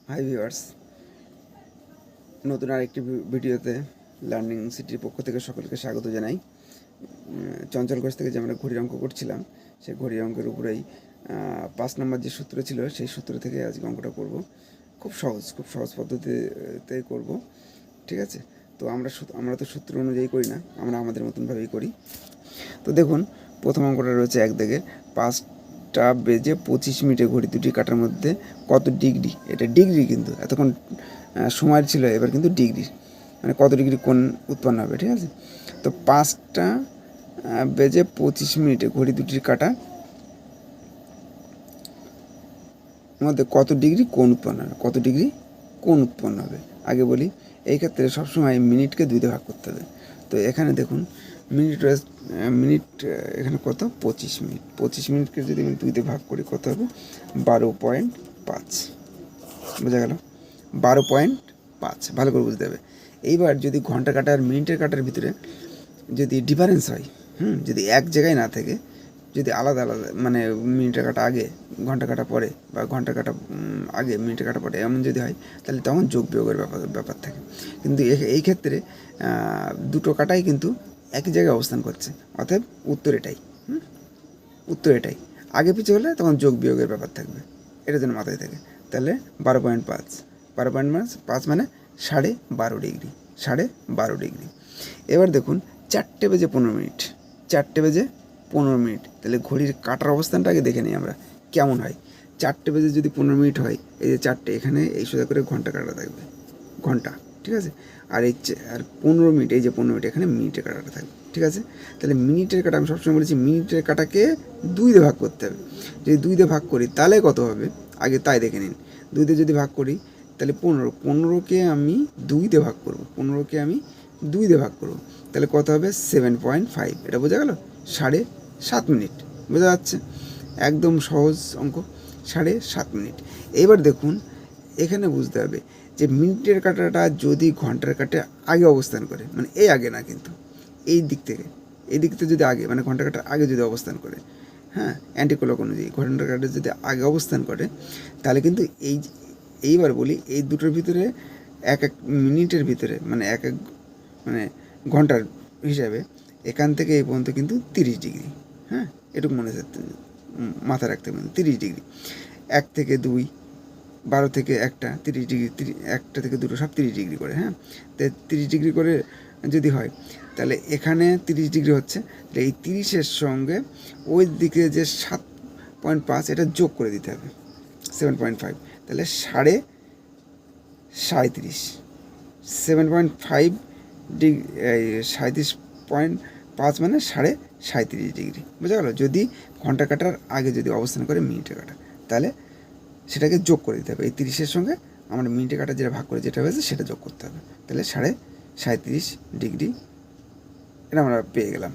Hi viewers, নতুন আরেকটি ভিডিওতে লার্নিং সিটির পক্ষ থেকে সকলকে স্বাগত জানাই। চঞ্চল ঘোষ থেকে যে আমরা ঘড়ির অঙ্ক করছিলাম, সেই ঘড়ির অঙ্কের উপরেই 5 নম্বর যে সূত্র ছিল সেই সূত্র থেকে আজকে অঙ্কটা করব। খুব সহজ পদ্ধতিতে করব, ঠিক আছে? তো আমরা তো সূত্র অনুযায়ী করি না, আমরা আমাদের মতনভাবেই করি। তো দেখুন, প্রথম অঙ্কটা রয়েছে এক দিকে 5টা বেজে 25 মিনিটে ঘড়ি দুটি কাটার মধ্যে কত ডিগ্রি, এটা ডিগ্রি কিন্তু এতক্ষণ সময় ছিল, এবার কিন্তু ডিগ্রি মানে কত ডিগ্রি কোণ উৎপন্ন হবে, ঠিক আছে? তো 5টা বেজে 25 মিনিটে ঘড়ি দুটির কাটা মধ্যে কত ডিগ্রি কোণ উৎপন্ন হবে, কত ডিগ্রি কোণ উৎপন্ন হবে। আগে বলি, এই ক্ষেত্রে সবসময় মিনিটকে দুইতে ভাগ করতে হবে। তো এখানে দেখুন, মিনিট এখানে কত, 25 মিনিট। 25 মিনিটকে যদি আমি দুইতে ভাগ করি কত হবে, 12.5। বোঝা গেল? 12.5, ভালো করে বুঝতে হবে। এইবার যদি ঘন্টা কাটা আর মিনিটের কাটার ভিতরে যদি ডিফারেন্স হয়, যদি এক জায়গায় না থেকে যদি আলাদা আলাদা, মানে মিনিটের কাটা আগে ঘন্টা কাটা পরে, বা ঘন্টা কাটা আগে মিনিটের কাটা পরে, এমন যদি হয়, তাহলে তখন যোগ বিয়োগের ব্যাপার থাকে। কিন্তু এই ক্ষেত্রে দুটো কাটাই কিন্তু একই জায়গায় অবস্থান করছে, অতএব উত্তর এটাই। উত্তর এটাই। আগে পিছিয়ে হলে তখন যোগ বিয়োগের ব্যাপার থাকবে, এটা যেন মাথায় থাকে। তাহলে 12.5, 12.5 মানে 12.5 ডিগ্রি, 12.5 ডিগ্রি। এবার দেখুন, 4টে বেজে 15 মিনিট, 4টে বেজে 15 মিনিট। তাহলে ঘড়ির কাটার অবস্থানটা আগে দেখে নিই আমরা কেমন হয়। 4টে বেজে যদি 15 মিনিট হয়, এই যে 4টে, এখানে এই সোজা করে ঘন্টা কাটা থাকবে, ঘন্টা, ঠিক আছে? আর আর 15 মিনিট, এই যে 15 মিনিট, এখানে মিনিটের কাটাটা থাকবে, ঠিক আছে? তাহলে মিনিটের কাটা, আমি সবসময় বলেছি মিনিটের কাটাকে 2 দিয়ে ভাগ করতে হবে। যদি 2 দিয়ে ভাগ করি তাহলে কত হবে, আগে তাই দেখে নিন। 2 দিয়ে যদি ভাগ করি তাহলে 15কে আমি 2 দিয়ে ভাগ করব, 15কে আমি 2 দিয়ে ভাগ করব, তাহলে কত হবে, 7.5। এটা বোঝা গেল? 7.5 মিনিট। বোঝা যাচ্ছে? একদম সহজ অঙ্ক, 7.5 মিনিট। এবার দেখুন, এখানে বুঝতে হবে যে মিনিটের কাঁটাটা যদি ঘন্টার কাঁটে আগে অবস্থান করে, মানে এই আগে না, কিন্তু এই দিক থেকে যদি আগে, মানে ঘন্টার কাঁটার আগে যদি অবস্থান করে, অ্যান্টিক্লক অনুযায়ী ঘন্টার কাঁটে যদি আগে অবস্থান করে, তাহলে কিন্তু এইবার বলি, এই দুটোর ভিতরে এক এক মিনিটের ভিতরে, মানে মানে ঘন্টার হিসাবে এখান থেকে এই পর্যন্ত কিন্তু 30 ডিগ্রি। এটুকু মাথায় রাখতে হবে, 30 ডিগ্রি। 1 থেকে 2, 12 থেকে 1টা 30 ডিগ্রি, 1টা থেকে 2টো সব 30 ডিগ্রি করে। তো 30 ডিগ্রি করে যদি হয়, তাহলে এখানে 30 ডিগ্রি হচ্ছে, তাহলে এই 30-এর সঙ্গে ওই দিকে যে 7.5 এটা যোগ করে দিতে হবে, 7.5। তাহলে 37.5, 7.5 ডিগ্রি, 37.5 মানে 37.5 ডিগ্রি। বোঝা গেল? যদি ঘন্টা কাটার আগে যদি অবস্থান করে মিনিটের কাটা, তাহলে সেটাকে যোগ করে দিতে হবে। এই 30-এর সঙ্গে আমরা মিনিটের কাটা যেটা ভাগ করে যেটা হয়েছে সেটা যোগ করতে হবে, তাহলে 37.5 ডিগ্রি এটা আমরা পেয়ে গেলাম,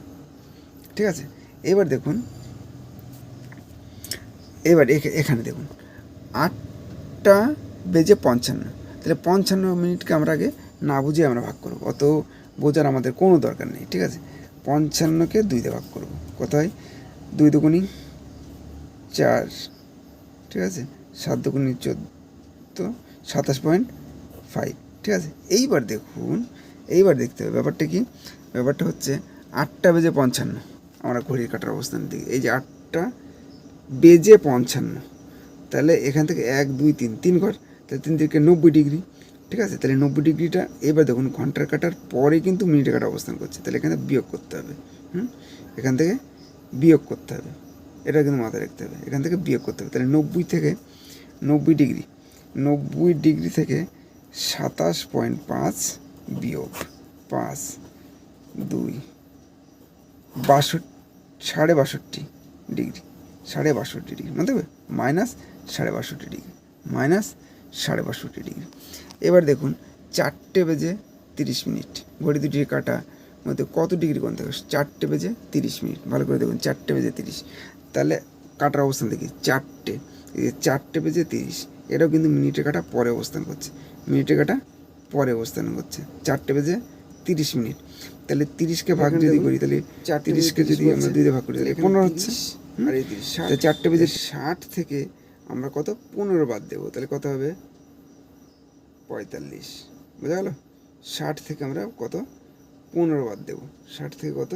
ঠিক আছে? এবার দেখুন, এখানে দেখুন 8টা বেজে 55, তাহলে 55 মিনিটকে আমরা আগে না বুঝে আমরা ভাগ করবো, অত বোঝার আমাদের কোনো দরকার নেই, ঠিক আছে? 55কে 2 দিয়ে ভাগ করবো, কত হয়, 2 দুগুণী 4, ঠিক আছে? 7 দুগুণী 14, 27.5, ঠিক আছে? এইবার দেখুন, এইবার দেখতে হবে ব্যাপারটা কি। ব্যাপারটা হচ্ছে 8টা বেজে 55, আমরা ঘড়ির কাটার অবস্থান দিকে, এই যে 8টা বেজে 55, তাহলে এখান থেকে 1 2 3 ঘর, তাহলে 3 থেকে 90 ডিগ্রি, ঠিক আছে? তাহলে 90 ডিগ্রিটা, এবার দেখুন ঘন্টার কাটার পরে কিন্তু মিনিটের কাটা অবস্থান করছে, তাহলে এখানে বিয়োগ করতে হবে। এখান থেকে বিয়োগ করতে হবে, এটা কিন্তু মাথায় রাখতে হবে, এখান থেকে বিয়োগ করতে হবে। তাহলে 90 থেকে 90 ডিগ্রি, 90 ডিগ্রি থেকে 27.5 বিয়োগ 5 2 62 ডিগ্রি, 62 ডিগ্রি মনে হবে, -62 ডিগ্রি, -62 ডিগ্রি। এবার দেখুন, 4টে বেজে 30 মিনিট, ঘড়ি দুটির কাটা মধ্যে কত ডিগ্রি কোণ থাকে, 4টে বেজে 30 মিনিট। ভালো করে দেখুন, 4টে বেজে 30, তাহলে কাটার অবস্থান দেখি 4টে, এই যে 4টে বেজে 30, এটাও কিন্তু মিনিটের কাটা পরে অবস্থান করছে, মিনিটের কাটা পরে অবস্থান করছে, 4টে বেজে 30 মিনিট। তাহলে 30কে ভাগ যদি করি, তাহলে 30কে যদি আমরা 2 দিয়ে ভাগ করি, তাহলে 15 হচ্ছে। আর এই 4টে বেজে 60 থেকে আমরা কত, 15 বাদ দেবো, তাহলে কত হবে, 45, বোঝা গেল? 60 থেকে আমরা কত 15 বাদ দেবো, 60 থেকে কত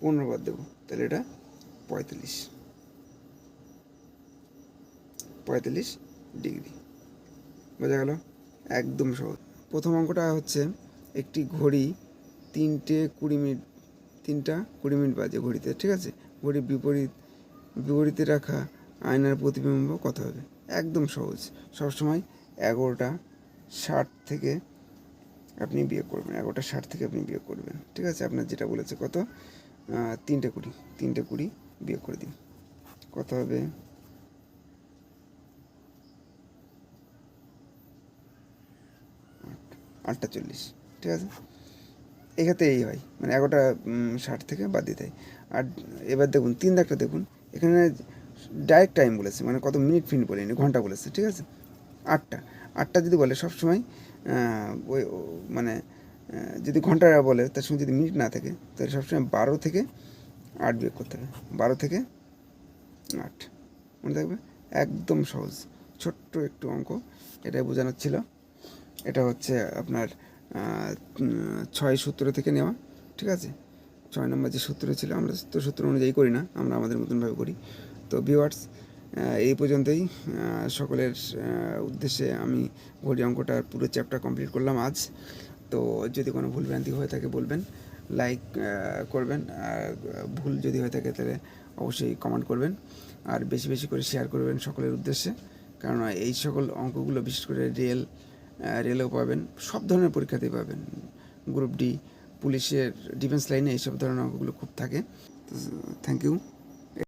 15 বাদ দেবো, তাহলে এটা 45 ডিগ্রি। বোঝা গেল? একদম সহজ। প্রথম অঙ্কটা হচ্ছে একটি ঘড়ি 3টা 20 মিনিট বাজে ঘড়িতে, ঠিক আছে? ঘড়ির বিপরীতে রাখা আয়নার প্রতিবিম্ব কত হবে? একদম সহজ। সবসময় 11:60 থেকে আপনি বিয়োগ করবেন, 11:60 থেকে আপনি বিয়োগ করবেন, ঠিক আছে? আপনার যেটা বলেছে কত, 3:20 বিয়োগ করে দিন, কত হবে? 8:40, ঠিক আছে? এক্ষেত্রে এই হয়, মানে 11:60 থেকে বাদ দিতে হয়। আর এবার দেখুন 3 দাগটা দেখুন, এখানে ডাইরেক্ট টাইম বলেছে, মানে কত মিনিট ফিনিট বলেনি, ঘন্টা বলেছে, ঠিক আছে? 8টা যদি বলে সবসময় ওই মানে যদি ঘন্টা বলে তার সঙ্গে যদি মিনিট না থাকে তাহলে সবসময় 12 থেকে 8 বিয়োগ করতে হবে, 12 থেকে 8, মনে থাকবে? একদম সহজ, ছোট্ট একটু অঙ্ক, এটাই বোঝানোর ছিল। এটা হচ্ছে আপনার 6 সূত্র থেকে নেওয়া, ঠিক আছে? 6 নম্বর যে সূত্র ছিল, আমরা তো সূত্র অনুযায়ী করি না, আমরা আমাদের মতনভাবে করি। তো ভিউয়ার্স, এই পর্যন্তই। সকলের উদ্দেশ্যে আমি ঘড়ি অঙ্কটার পুরো চ্যাপ্টার কমপ্লিট করলাম আজ। তো যদি কোনো ভুলভ্রান্তি হয়ে থাকে বলবেন, লাইক করবেন, আর ভুল যদি হয়ে থাকে তাহলে অবশ্যই কমেন্ট করবেন, আর বেশি বেশি করে শেয়ার করবেন সকলের উদ্দেশ্যে। কারণ এই সকল অঙ্কগুলো বিশেষ করে রেলেও পাবেন, সব ধরনের পরীক্ষাতেই পাবেন, গ্রুপ ডি, পুলিশের, ডিফেন্স লাইনে এইসব ধরনের অঙ্কগুলো খুব থাকে। তো থ্যাংক ইউ।